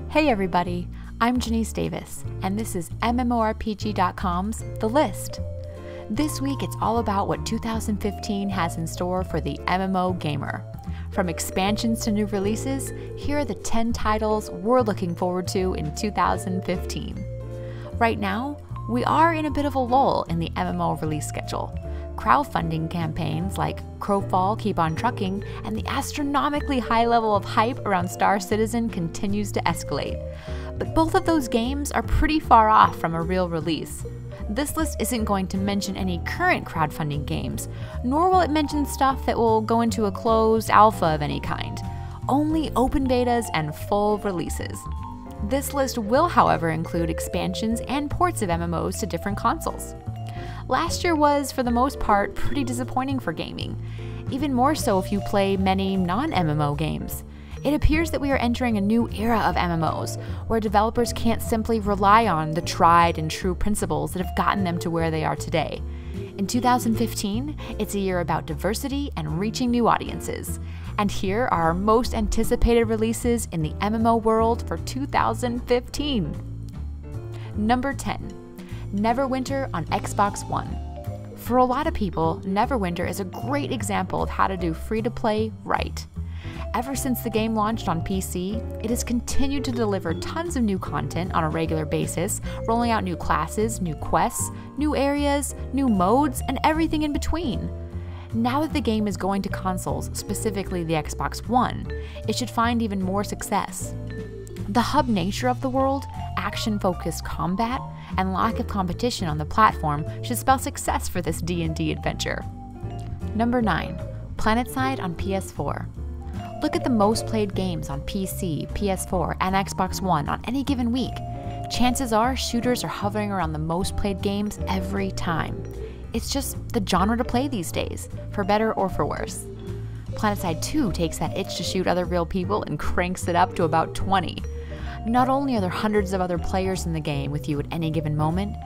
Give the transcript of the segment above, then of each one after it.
Hey everybody, I'm Janice Davis, and this is MMORPG.com's The List. This week it's all about what 2015 has in store for the MMO gamer. From expansions to new releases, here are the 10 titles we're looking forward to in 2015. Right now, we are in a bit of a lull in the MMO release schedule. Crowdfunding campaigns like Crowfall keep on trucking, and the astronomically high level of hype around Star Citizen continues to escalate. But both of those games are pretty far off from a real release. This list isn't going to mention any current crowdfunding games, nor will it mention stuff that will go into a closed alpha of any kind. Only open betas and full releases. This list will, however, include expansions and ports of MMOs to different consoles. Last year was, for the most part, pretty disappointing for gaming, even more so if you play many non-MMO games. It appears that we are entering a new era of MMOs, where developers can't simply rely on the tried and true principles that have gotten them to where they are today. In 2015, it's a year about diversity and reaching new audiences. And here are our most anticipated releases in the MMO world for 2015. Number 10. Neverwinter on Xbox One. For a lot of people, Neverwinter is a great example of how to do free-to-play right. Ever since the game launched on PC, it has continued to deliver tons of new content on a regular basis, rolling out new classes, new quests, new areas, new modes, and everything in between. Now that the game is going to consoles, specifically the Xbox One, it should find even more success. The hub nature of the world, action-focused combat, and lack of competition on the platform should spell success for this D&D adventure. Number 9. Planetside on PS4. Look at the most played games on PC, PS4, and Xbox One on any given week. Chances are shooters are hovering around the most played games every time. It's just the genre to play these days, for better or for worse. Planetside 2 takes that itch to shoot other real people and cranks it up to about 20. Not only are there hundreds of other players in the game with you at any given moment,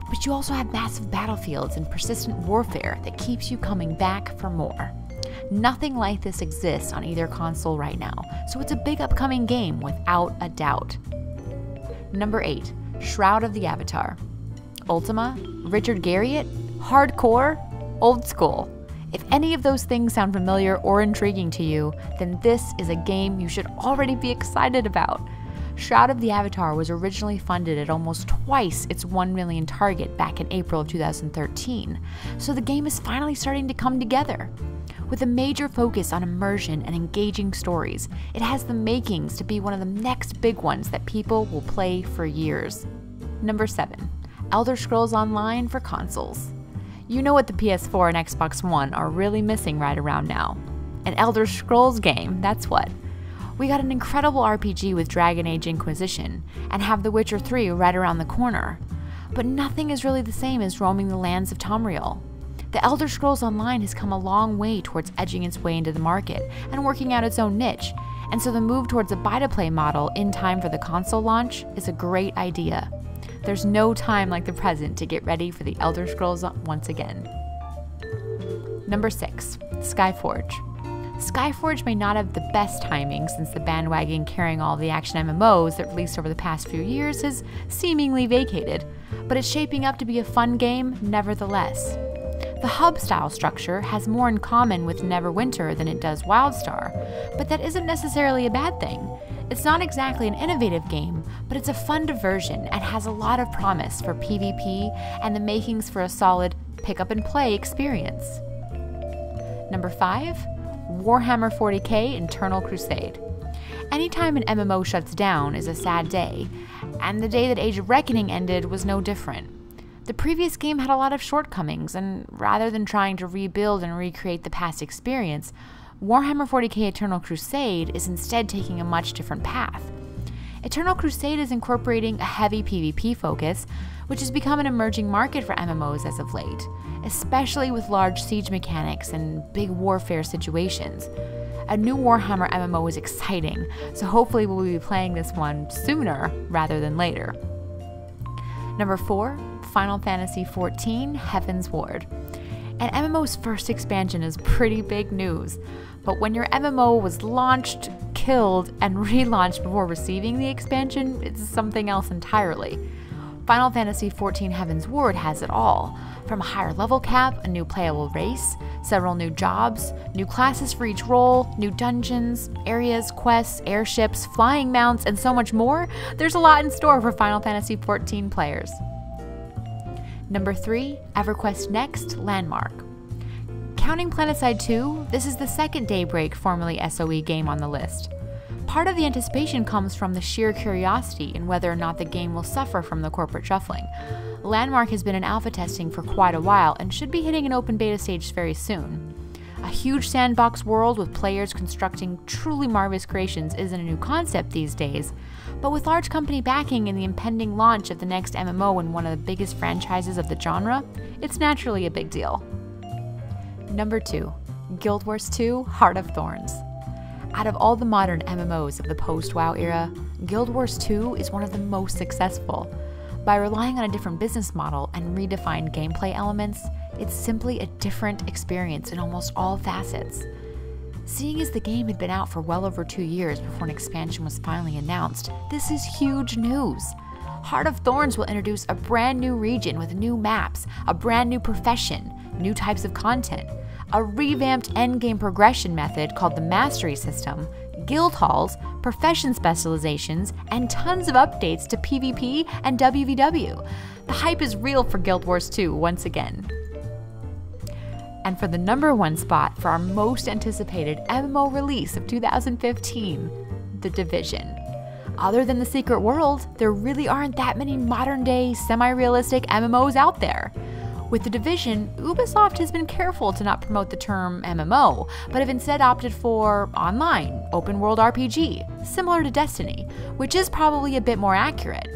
but you also have massive battlefields and persistent warfare that keeps you coming back for more. Nothing like this exists on either console right now, so it's a big upcoming game without a doubt. Number 8. Shroud of the Avatar. Ultima? Richard Garriott? Hardcore? Old school? If any of those things sound familiar or intriguing to you, then this is a game you should already be excited about. Shroud of the Avatar was originally funded at almost twice its $1 million target back in April of 2013, so the game is finally starting to come together. With a major focus on immersion and engaging stories, it has the makings to be one of the next big ones that people will play for years. Number 7. Elder Scrolls Online for consoles. You know what the PS4 and Xbox One are really missing right around now. An Elder Scrolls game, that's what. We got an incredible RPG with Dragon Age Inquisition, and have The Witcher 3 right around the corner. But nothing is really the same as roaming the lands of Tamriel. The Elder Scrolls Online has come a long way towards edging its way into the market and working out its own niche, and so the move towards a buy-to-play model in time for the console launch is a great idea. There's no time like the present to get ready for the Elder Scrolls once again. Number 6. Skyforge. Skyforge may not have the best timing since the bandwagon carrying all the action MMOs that released over the past few years has seemingly vacated, but it's shaping up to be a fun game nevertheless. The hub-style structure has more in common with Neverwinter than it does WildStar, but that isn't necessarily a bad thing. It's not exactly an innovative game, but it's a fun diversion and has a lot of promise for PvP and the makings for a solid pick-up-and-play experience. Number 5. Warhammer 40k Internal Crusade. Anytime an MMO shuts down is a sad day, and the day that Age of Reckoning ended was no different. The previous game had a lot of shortcomings, and rather than trying to rebuild and recreate the past experience, Warhammer 40k Eternal Crusade is instead taking a much different path. Eternal Crusade is incorporating a heavy PvP focus, which has become an emerging market for MMOs as of late, especially with large siege mechanics and big warfare situations. A new Warhammer MMO is exciting, so hopefully we'll be playing this one sooner rather than later. Number 4. Final Fantasy XIV Heaven's Ward. An MMO's first expansion is pretty big news, but when your MMO was launched, killed, and relaunched before receiving the expansion, it's something else entirely. Final Fantasy XIV Heaven's Ward has it all, from a higher level cap, a new playable race, several new jobs, new classes for each role, new dungeons, areas, quests, airships, flying mounts, and so much more. There's a lot in store for Final Fantasy XIV players. Number 3, EverQuest Next, Landmark. Counting Planetside 2, this is the second Daybreak, formerly SOE game on the list. Part of the anticipation comes from the sheer curiosity in whether or not the game will suffer from the corporate shuffling. Landmark has been in alpha testing for quite a while and should be hitting an open beta stage very soon. A huge sandbox world with players constructing truly marvelous creations isn't a new concept these days, but with large company backing and the impending launch of the next MMO in one of the biggest franchises of the genre, it's naturally a big deal. Number 2, Guild Wars 2: Heart of Thorns. Out of all the modern MMOs of the post-WoW era, Guild Wars 2 is one of the most successful. By relying on a different business model and redefined gameplay elements, it's simply a different experience in almost all facets. Seeing as the game had been out for well over 2 years before an expansion was finally announced, this is huge news. Heart of Thorns will introduce a brand new region with new maps, a brand new profession, new types of content, a revamped endgame progression method called the Mastery System, guild halls, profession specializations, and tons of updates to PvP and WVW. The hype is real for Guild Wars 2 once again. And for the number 1 spot for our most anticipated MMO release of 2015, The Division. Other than the Secret World, there really aren't that many modern-day, semi-realistic MMOs out there. With The Division, Ubisoft has been careful to not promote the term MMO, but have instead opted for online, open-world RPG, similar to Destiny, which is probably a bit more accurate.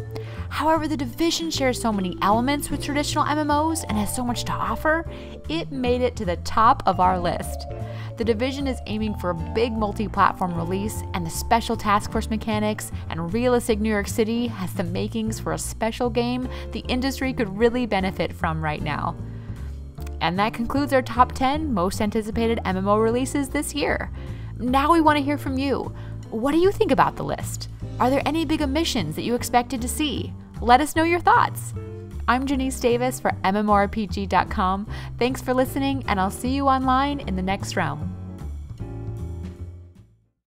However, The Division shares so many elements with traditional MMOs and has so much to offer, it made it to the top of our list. The Division is aiming for a big multi-platform release, and the special task force mechanics and realistic New York City has the makings for a special game the industry could really benefit from right now. And that concludes our top 10 most anticipated MMO releases this year. Now we want to hear from you. What do you think about the list? Are there any big omissions that you expected to see? Let us know your thoughts. I'm Janice Davis for MMORPG.com. Thanks for listening, and I'll see you online in the next realm.